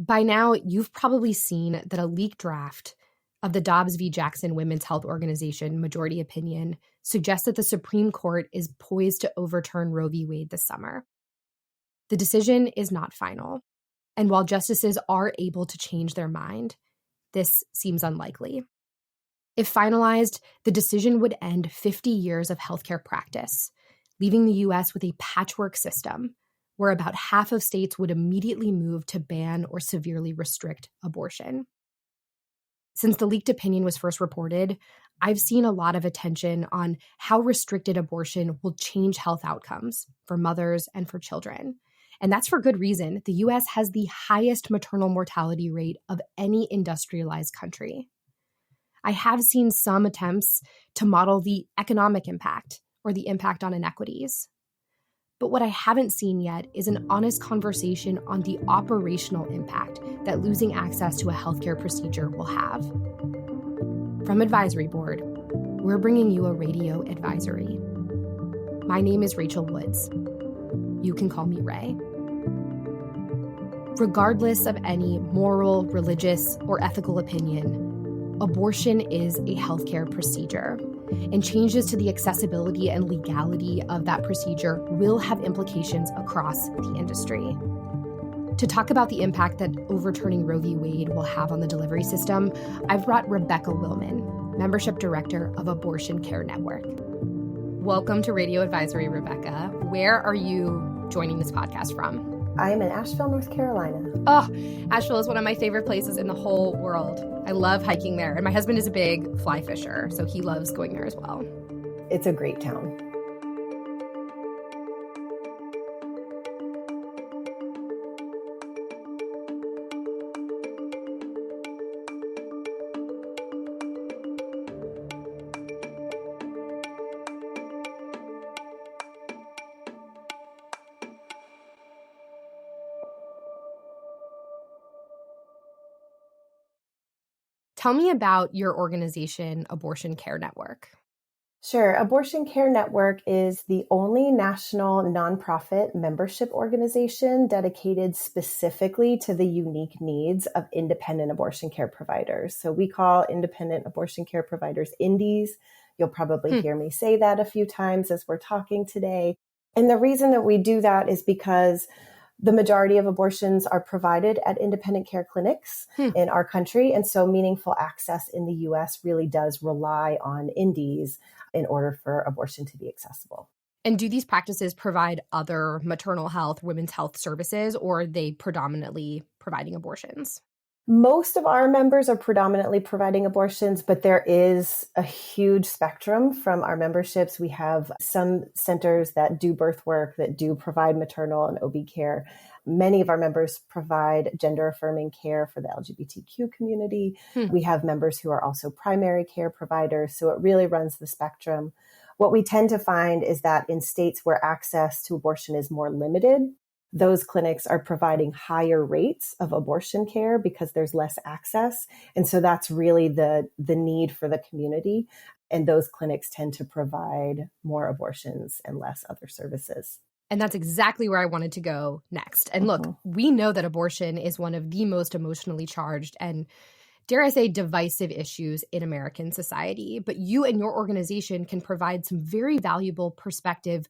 By now, you've probably seen that a leaked draft of the Dobbs v. Jackson Women's Health Organization majority opinion suggests that the Supreme Court is poised to overturn Roe v. Wade this summer. The decision is not final, and while justices are able to change their mind, this seems unlikely. If finalized, the decision would end 50 years of healthcare practice, leaving the U.S. with a patchwork system where about half of states would immediately move to ban or severely restrict abortion. Since the leaked opinion was first reported, I've seen a lot of attention on how restricted abortion will change health outcomes for mothers and for children. And that's for good reason. The U.S. has the highest maternal mortality rate of any industrialized country. I have seen some attempts to model the economic impact or the impact on inequities. But what I haven't seen yet is an honest conversation on the operational impact that losing access to a healthcare procedure will have. From Advisory Board, we're bringing you a radio advisory. My name is Rachel Woods. You can call me Ray. Regardless of any moral, religious, or ethical opinion, abortion is a healthcare procedure, and changes to the accessibility and legality of that procedure will have implications across the industry. To talk about the impact that overturning Roe v. Wade will have on the delivery system, I've brought Rebecca Willman, Membership Director of Abortion Care Network. Welcome to Radio Advisory, Rebecca. Where are you joining this podcast from? I am in Asheville, North Carolina. Oh, Asheville is one of my favorite places in the whole world. I love hiking there. And my husband is a big fly fisher, so he loves going there as well. It's a great town. Tell me about your organization, Abortion Care Network. Sure. Abortion Care Network is the only national nonprofit membership organization dedicated specifically to the unique needs of independent abortion care providers. So we call independent abortion care providers indies. You'll probably hear me say that a few times as we're talking today. And the reason that we do that is because the majority of abortions are provided at independent care clinics in our country. And so meaningful access in the U.S. really does rely on indies in order for abortion to be accessible. And do these practices provide other maternal health, women's health services, or are they predominantly providing abortions? Most of our members are predominantly providing abortions, but there is a huge spectrum from our memberships. We have some centers that do birth work, that do provide maternal and OB care. Many of our members provide gender-affirming care for the LGBTQ community. We have members who are also primary care providers, so it really runs the spectrum. What we tend to find is that in states where access to abortion is more limited, those clinics are providing higher rates of abortion care because there's less access. And so that's really the need for the community. And those clinics tend to provide more abortions and less other services. And that's exactly where I wanted to go next. And look, we know that abortion is one of the most emotionally charged and, dare I say, divisive issues in American society. But you and your organization can provide some very valuable perspective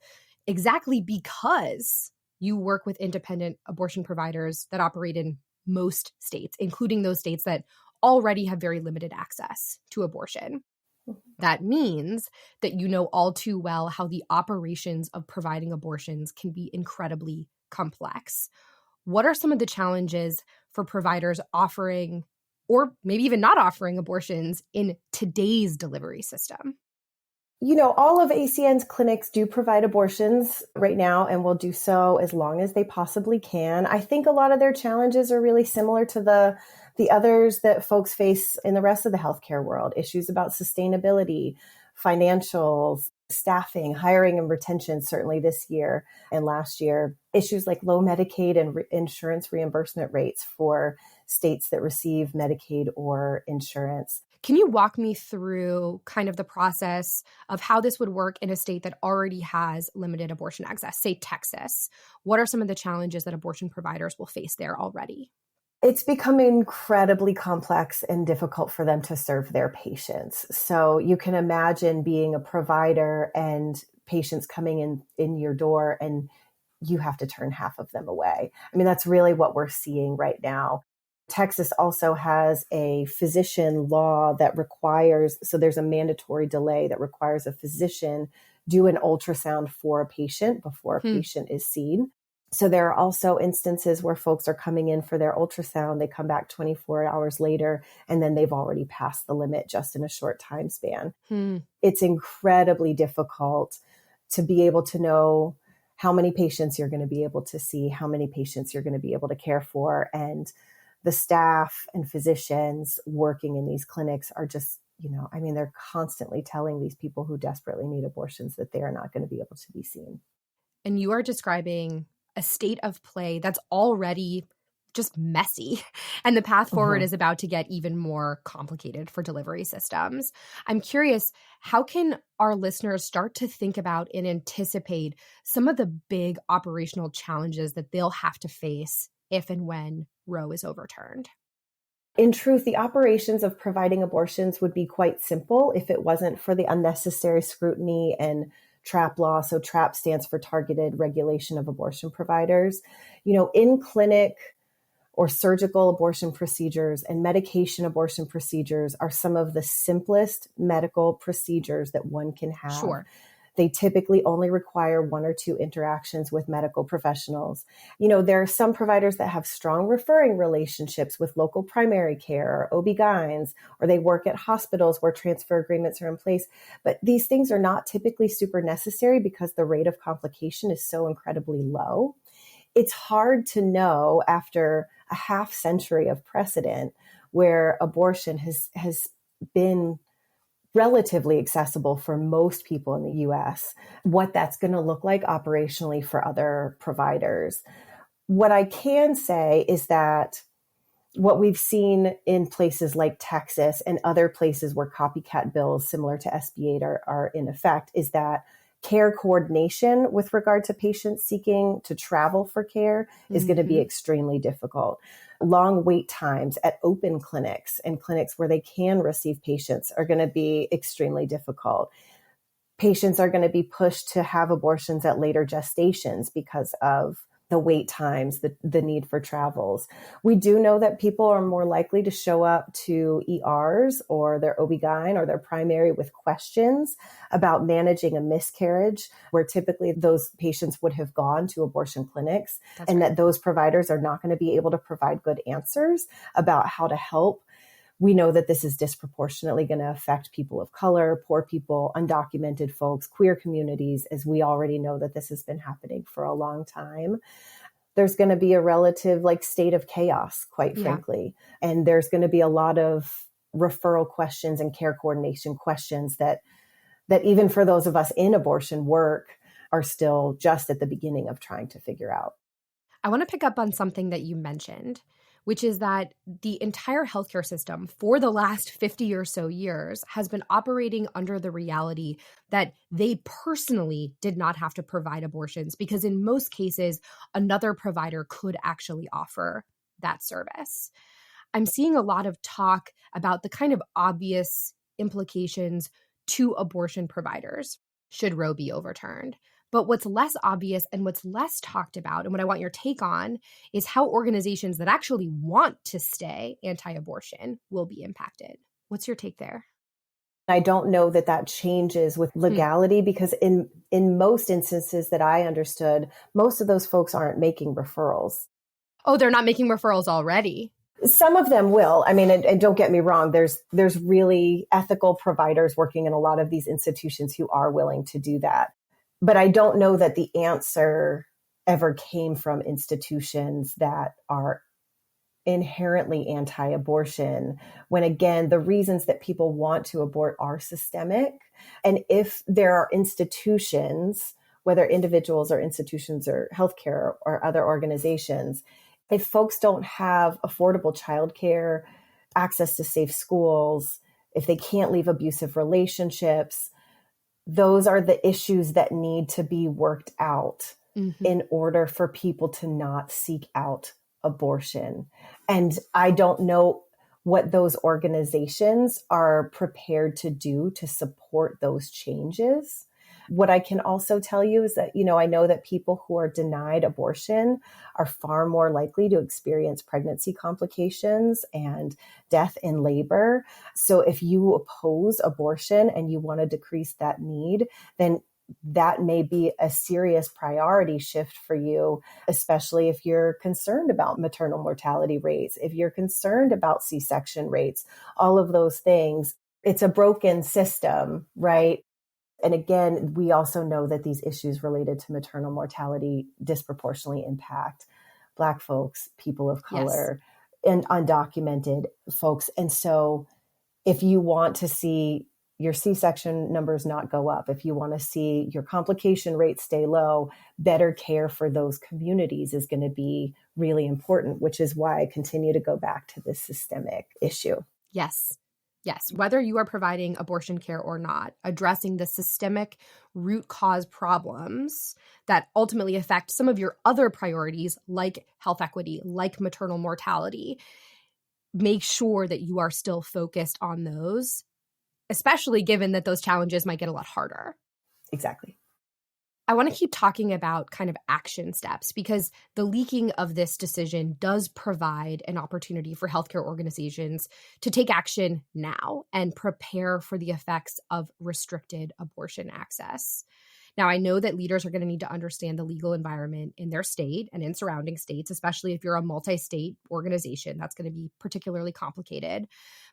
exactly because you work with independent abortion providers that operate in most states, including those states that already have very limited access to abortion. That means that you know all too well how the operations of providing abortions can be incredibly complex. What are some of the challenges for providers offering, or maybe even not offering, abortions in today's delivery system? You know, all of ACN's clinics do provide abortions right now and will do so as long as they possibly can. I think a lot of their challenges are really similar to the others that folks face in the rest of the healthcare world. Issues about sustainability, financials, staffing, hiring and retention, certainly this year and last year. Issues like low Medicaid and insurance reimbursement rates for states that receive Medicaid or insurance. Can you walk me through kind of the process of how this would work in a state that already has limited abortion access, say Texas? What are some of the challenges that abortion providers will face there already? It's become incredibly complex and difficult for them to serve their patients. So you can imagine being a provider and patients coming in your door, and you have to turn half of them away. I mean, that's really what we're seeing right now. Texas also has a physician law that requires, so there's a mandatory delay that requires a physician do an ultrasound for a patient before a patient is seen. So there are also instances where folks are coming in for their ultrasound, they come back 24 hours later, and then they've already passed the limit just in a short time span. It's incredibly difficult to be able to know how many patients you're going to be able to see, how many patients you're going to be able to care for. And the staff and physicians working in these clinics are just, they're constantly telling these people who desperately need abortions that they are not going to be able to be seen. And you are describing a state of play that's already just messy. And the path forward is about to get even more complicated for delivery systems. I'm curious, how can our listeners start to think about and anticipate some of the big operational challenges that they'll have to face if and when Roe is overturned? In truth, the operations of providing abortions would be quite simple if it wasn't for the unnecessary scrutiny and TRAP law. So TRAP stands for Targeted Regulation of Abortion Providers. In clinic or surgical abortion procedures and medication abortion procedures are some of the simplest medical procedures that one can have. Sure. They typically only require 1 or 2 interactions with medical professionals. There are some providers that have strong referring relationships with local primary care or OB-GYNs, or they work at hospitals where transfer agreements are in place. But these things are not typically super necessary because the rate of complication is so incredibly low. It's hard to know after a half century of precedent where abortion has been relatively accessible for most people in the US, what that's going to look like operationally for other providers. What I can say is that what we've seen in places like Texas and other places where copycat bills similar to SB 8 are in effect is that care coordination with regard to patients seeking to travel for care is going to be extremely difficult. Long wait times at open clinics and clinics where they can receive patients are going to be extremely difficult. Patients are going to be pushed to have abortions at later gestations because of the wait times, the need for travels. We do know that people are more likely to show up to ERs or their OB-GYN or their primary with questions about managing a miscarriage, where typically those patients would have gone to abortion clinics. That's and right. That those providers are not going to be able to provide good answers about how to help. We know that this is disproportionately going to affect people of color, poor people, undocumented folks, queer communities, as we already know that this has been happening for a long time. There's going to be a relative state of chaos, quite frankly. And there's going to be a lot of referral questions and care coordination questions that even for those of us in abortion work are still just at the beginning of trying to figure out. I want to pick up on something that you mentioned, which is that the entire healthcare system for the last 50 or so years has been operating under the reality that they personally did not have to provide abortions because in most cases, another provider could actually offer that service. I'm seeing a lot of talk about the kind of obvious implications to abortion providers should Roe be overturned. But what's less obvious and what's less talked about, and what I want your take on, is how organizations that actually want to stay anti-abortion will be impacted. What's your take there? I don't know that changes with legality because in most instances that I understood, most of those folks aren't making referrals. Oh, they're not making referrals already? Some of them will. I mean, and don't get me wrong, there's really ethical providers working in a lot of these institutions who are willing to do that. But I don't know that the answer ever came from institutions that are inherently anti-abortion, when again, the reasons that people want to abort are systemic. And if there are institutions, whether individuals or institutions or healthcare or other organizations, if folks don't have affordable childcare, access to safe schools, if they can't leave abusive relationships, those are the issues that need to be worked out in order for people to not seek out abortion. And I don't know what those organizations are prepared to do to support those changes. What I can also tell you is that, I know that people who are denied abortion are far more likely to experience pregnancy complications and death in labor. So if you oppose abortion and you want to decrease that need, then that may be a serious priority shift for you, especially if you're concerned about maternal mortality rates, if you're concerned about C-section rates, all of those things. It's a broken system, right? And again, we also know that these issues related to maternal mortality disproportionately impact Black folks, people of color, and undocumented folks. And so if you want to see your C-section numbers not go up, if you want to see your complication rates stay low, better care for those communities is going to be really important, which is why I continue to go back to this systemic issue. Yes. Yes. Whether you are providing abortion care or not, addressing the systemic root cause problems that ultimately affect some of your other priorities, like health equity, like maternal mortality, make sure that you are still focused on those, especially given that those challenges might get a lot harder. Exactly. I want to keep talking about kind of action steps because the leaking of this decision does provide an opportunity for healthcare organizations to take action now and prepare for the effects of restricted abortion access. Now, I know that leaders are going to need to understand the legal environment in their state and in surrounding states, especially if you're a multi-state organization. That's going to be particularly complicated.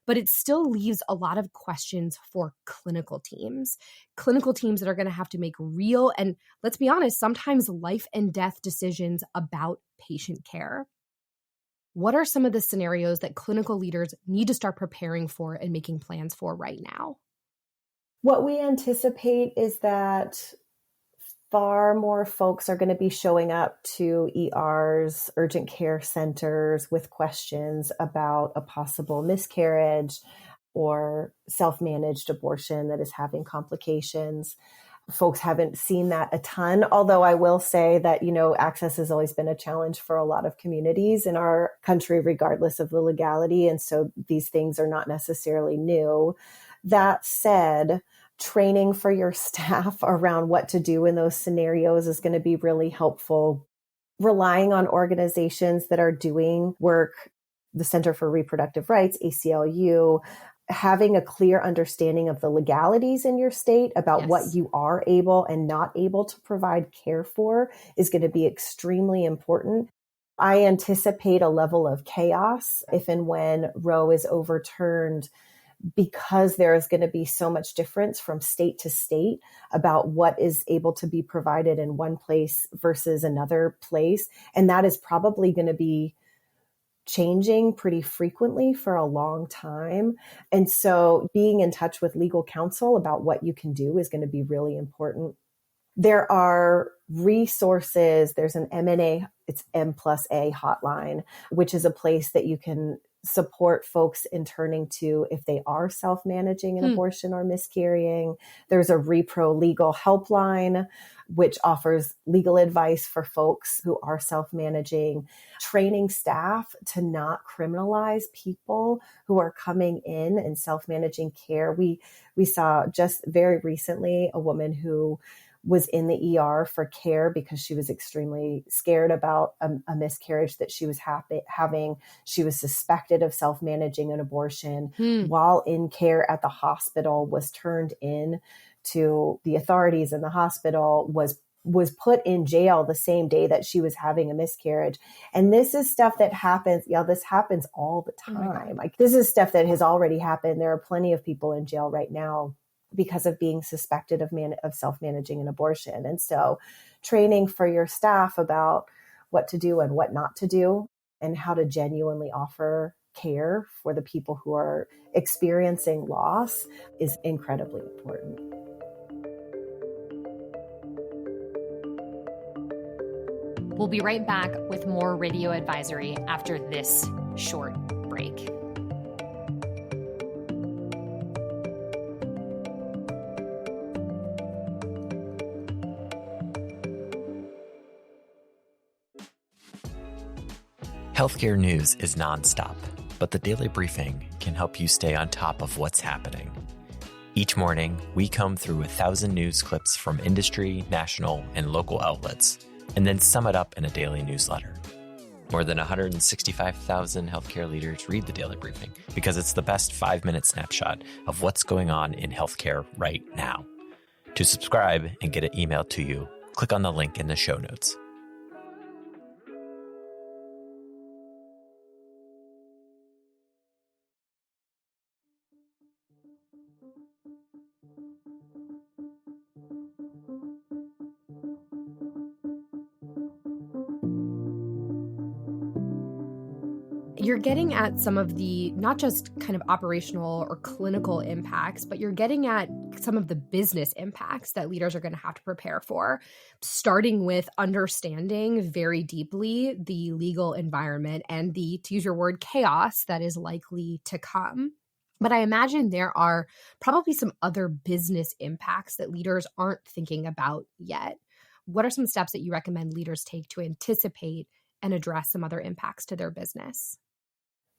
But it still leaves a lot of questions for clinical teams that are going to have to make real and, let's be honest, sometimes life and death decisions about patient care. What are some of the scenarios that clinical leaders need to start preparing for and making plans for right now? What we anticipate is that far more folks are going to be showing up to ERs, urgent care centers with questions about a possible miscarriage or self-managed abortion that is having complications. Folks haven't seen that a ton, although I will say that, access has always been a challenge for a lot of communities in our country, regardless of the legality. And so these things are not necessarily new. That said, training for your staff around what to do in those scenarios is going to be really helpful. Relying on organizations that are doing work, the Center for Reproductive Rights, ACLU, having a clear understanding of the legalities in your state about what you are able and not able to provide care for is going to be extremely important. I anticipate a level of chaos if and when Roe is overturned, because there is going to be so much difference from state to state about what is able to be provided in one place versus another place. And that is probably going to be changing pretty frequently for a long time. And so being in touch with legal counsel about what you can do is going to be really important. There are resources. There's an M+A, it's M+A hotline, which is a place that you can support folks in turning to if they are self-managing an abortion or miscarrying. There's a Repro legal helpline, which offers legal advice for folks who are self-managing, training staff to not criminalize people who are coming in and self-managing care. We saw just very recently a woman who was in the ER for care because she was extremely scared about a miscarriage that she was having. She was suspected of self-managing an abortion while in care at the hospital, was turned in to the authorities in the hospital, was put in jail the same day that she was having a miscarriage. And this is stuff that happens. This happens all the time. Like, this is stuff that has already happened. There are plenty of people in jail right now because of being suspected of self-managing an abortion. And so training for your staff about what to do and what not to do and how to genuinely offer care for the people who are experiencing loss is incredibly important. We'll be right back with more Radio Advisory after this short break. Healthcare news is nonstop, but the Daily Briefing can help you stay on top of what's happening. Each morning, we comb through 1,000 news clips from industry, national, and local outlets, and then sum it up in a daily newsletter. More than 165,000 healthcare leaders read the Daily Briefing because it's the best 5-minute snapshot of what's going on in healthcare right now. To subscribe and get it emailed to you, click on the link in the show notes. You're getting at some of the, not just kind of operational or clinical impacts, but you're getting at some of the business impacts that leaders are going to have to prepare for, starting with understanding very deeply the legal environment and the, to use your word, chaos that is likely to come. But I imagine there are probably some other business impacts that leaders aren't thinking about yet. What are some steps that you recommend leaders take to anticipate and address some other impacts to their business?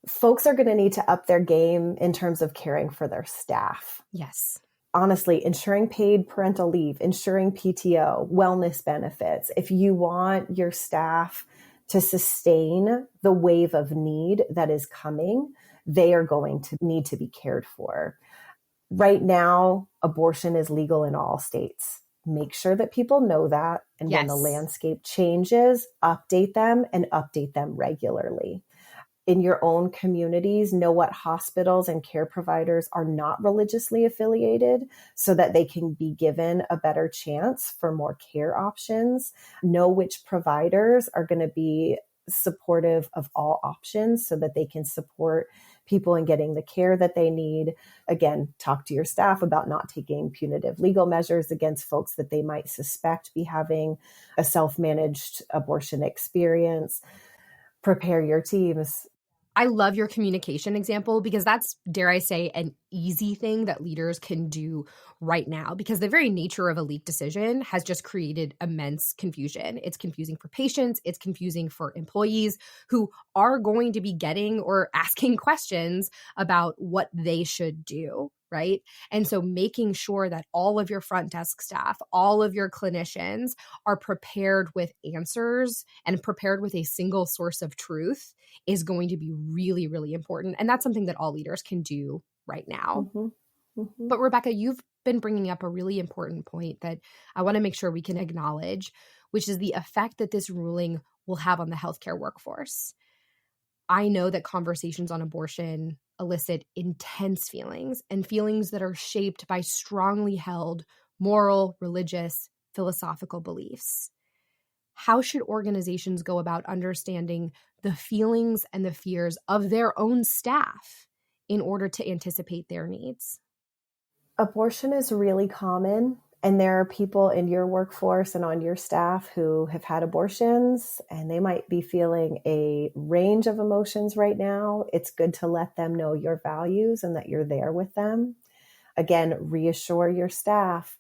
Folks are going to need to up their game in terms of caring for their staff. Yes. Honestly, ensuring paid parental leave, ensuring PTO, wellness benefits. If you want your staff to sustain the wave of need that is coming, they are going to need to be cared for. Right now, abortion is legal in all states. Make sure that people know that. And when the landscape changes, update them and update them regularly. In your own communities, know what hospitals and care providers are not religiously affiliated so that they can be given a better chance for more care options. Know which providers are going to be supportive of all options so that they can support people in getting the care that they need. Again, talk to your staff about not taking punitive legal measures against folks that they might suspect be having a self-managed abortion experience. Prepare your teams. I love your communication example because that's, dare I say, an easy thing that leaders can do right now, because the very nature of a leak decision has just created immense confusion. It's confusing for patients. It's confusing for employees who are going to be getting or asking questions about what they should do. Right. And so making sure that all of your front desk staff, all of your clinicians are prepared with answers and prepared with a single source of truth is going to be really, really important. And that's something that all leaders can do right now. Mm-hmm. Mm-hmm. But Rebecca, you've been bringing up a really important point that I want to make sure we can acknowledge, which is the effect that this ruling will have on the healthcare workforce. I know that conversations on abortion elicit intense feelings and feelings that are shaped by strongly held moral, religious, philosophical beliefs. How should organizations go about understanding the feelings and the fears of their own staff in order to anticipate their needs? Abortion is really common. And there are people in your workforce and on your staff who have had abortions, and they might be feeling a range of emotions right now. It's good to let them know your values and that you're there with them. Again, reassure your staff.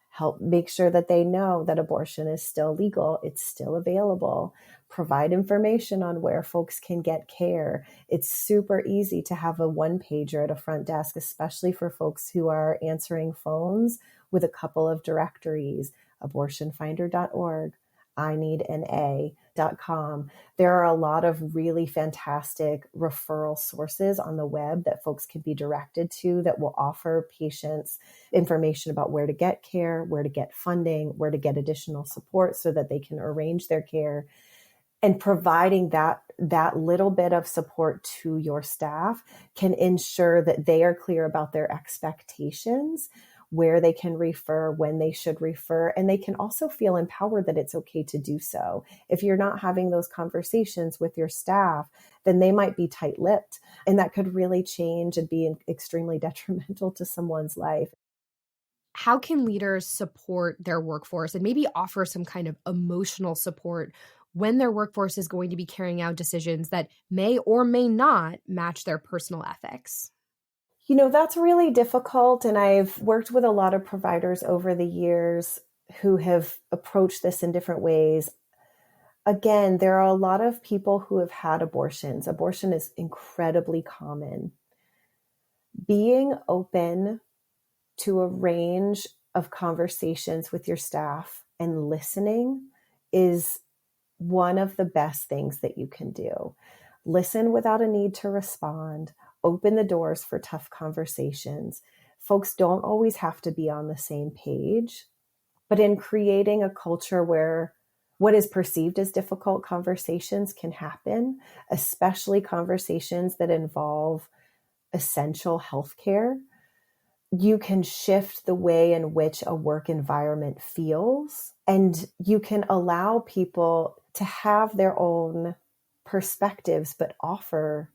Help make sure that they know that abortion is still legal. It's still available. Provide information on where folks can get care. It's super easy to have a one-pager at a front desk, especially for folks who are answering phones with a couple of directories, abortionfinder.org, ineedana.com. There are a lot of really fantastic referral sources on the web that folks can be directed to that will offer patients information about where to get care, where to get funding, where to get additional support so that they can arrange their care. And providing that little bit of support to your staff can ensure that they are clear about their expectations, where they can refer, when they should refer, and they can also feel empowered that it's okay to do so. If you're not having those conversations with your staff, then they might be tight-lipped, and that could really change and be extremely detrimental to someone's life. How can leaders support their workforce and maybe offer some kind of emotional support when their workforce is going to be carrying out decisions that may or may not match their personal ethics? You know, that's really difficult. And I've worked with a lot of providers over the years who have approached this in different ways. again, there are a lot of people who have had abortions. Abortion is incredibly common. Being open to a range of conversations with your staff and listening is one of the best things that you can do. Listen without a need to respond. Open the doors for tough conversations. Folks don't always have to be on the same page, but in creating a culture where what is perceived as difficult conversations can happen, especially conversations that involve essential healthcare, you can shift the way in which a work environment feels, and you can allow people to have their own perspectives, but offer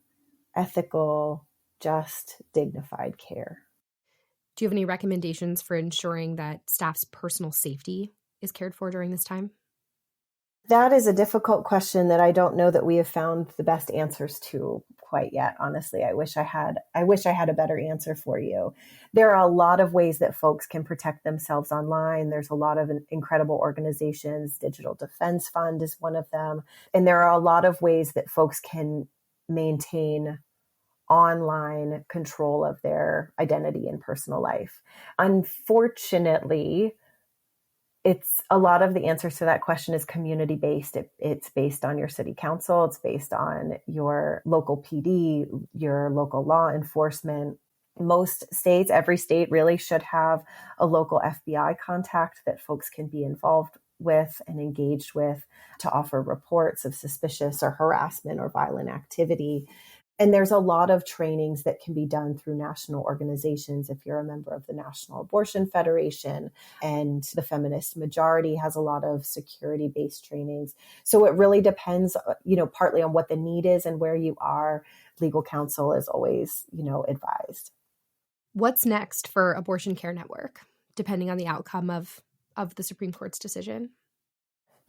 ethical, just, dignified care. Do you have any recommendations for ensuring that staff's personal safety is cared for during this time? That is a difficult question that I don't know that we have found the best answers to quite yet. Honestly, I wish I had a better answer for you. There are a lot of ways that folks can protect themselves online. There's a lot of incredible organizations. Digital Defense Fund is one of them. And there are a lot of ways that folks can maintain online control of their identity and personal life. Unfortunately, it's a lot of the answers to that question is community based. It's based on your city council. It's based on your local PD, your local law enforcement. Most states, every state really should have a local FBI contact that folks can be involved with and engaged with to offer reports of suspicious or harassment or violent activity. And there's a lot of trainings that can be done through national organizations. If you're a member of the National Abortion Federation, and the Feminist Majority has a lot of security-based trainings. So it really depends, partly on what the need is and where you are. Legal counsel is always, advised. What's next for Abortion Care Network, depending on the outcome of the Supreme Court's decision?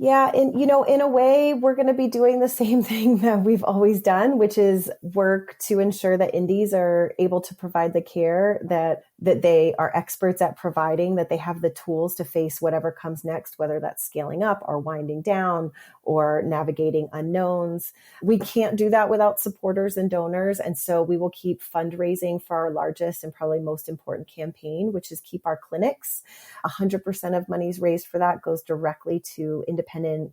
Yeah. And, in a way, we're going to be doing the same thing that we've always done, which is work to ensure that indies are able to provide the care that they are experts at providing, that they have the tools to face whatever comes next, whether that's scaling up or winding down or navigating unknowns. We can't do that without supporters and donors. And so we will keep fundraising for our largest and probably most important campaign, which is Keep Our Clinics. 100% of monies raised for that goes directly to independent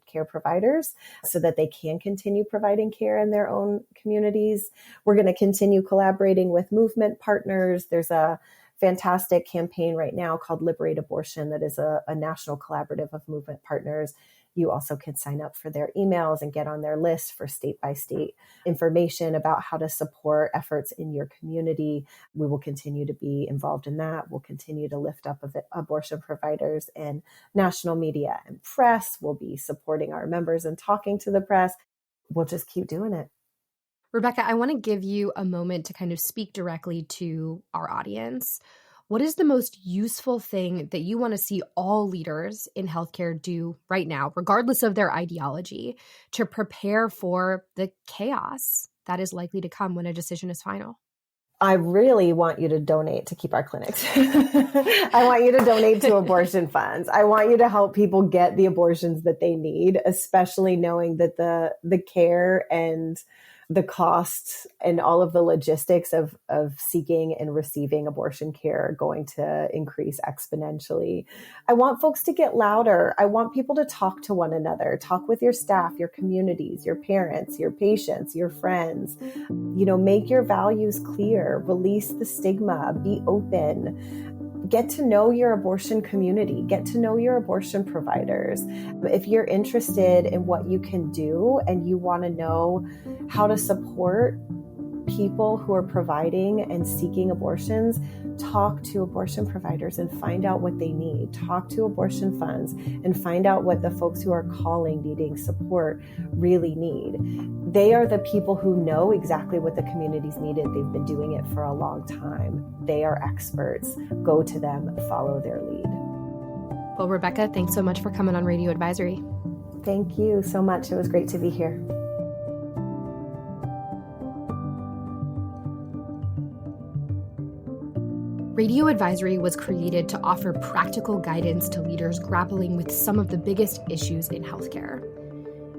care providers so that they can continue providing care in their own communities. We're going to continue collaborating with movement partners. There's a fantastic campaign right now called Liberate Abortion that is a national collaborative of movement partners. You also can sign up for their emails and get on their list for state-by-state information about how to support efforts in your community. We will continue to be involved in that. We'll continue to lift up abortion providers and national media and press. We'll be supporting our members and talking to the press. We'll just keep doing it. Rebecca, I want to give you a moment to kind of speak directly to our audience. What is the most useful thing that you want to see all leaders in healthcare do right now, regardless of their ideology, to prepare for the chaos that is likely to come when a decision is final? I really want you to donate to Keep Our Clinics. I want you to donate to abortion funds. I want you to help people get the abortions that they need, especially knowing that the care and the costs and all of the logistics of seeking and receiving abortion care are going to increase exponentially. I want folks to get louder. I want people to talk to one another, talk with your staff, your communities, your parents, your patients, your friends. Make your values clear, release the stigma, be open. Get to know your abortion community, get to know your abortion providers. If you're interested in what you can do and you want to know how to support people who are providing and seeking abortions, talk to abortion providers and find out what they need. Talk to abortion funds and find out what the folks who are calling needing support really need. They are the people who know exactly what the communities needed. They've been doing it for a long time. They are experts. Go to them, follow their lead. Well, Rebecca, thanks so much for coming on Radio Advisory. Thank you so much. It was great to be here. Radio Advisory was created to offer practical guidance to leaders grappling with some of the biggest issues in healthcare.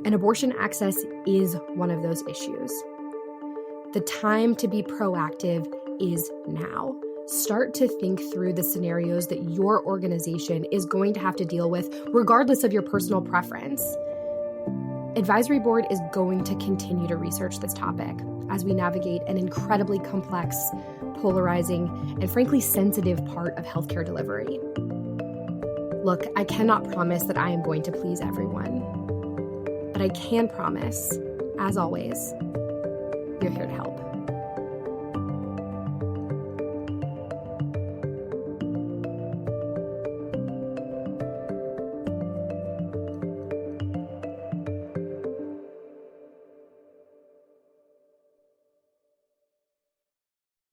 And abortion access is one of those issues. The time to be proactive is now. Start to think through the scenarios that your organization is going to have to deal with, regardless of your personal preference. Advisory Board is going to continue to research this topic as we navigate an incredibly complex, polarizing, and frankly sensitive part of healthcare delivery. Look, I cannot promise that I am going to please everyone, but I can promise, as always, you're here to help.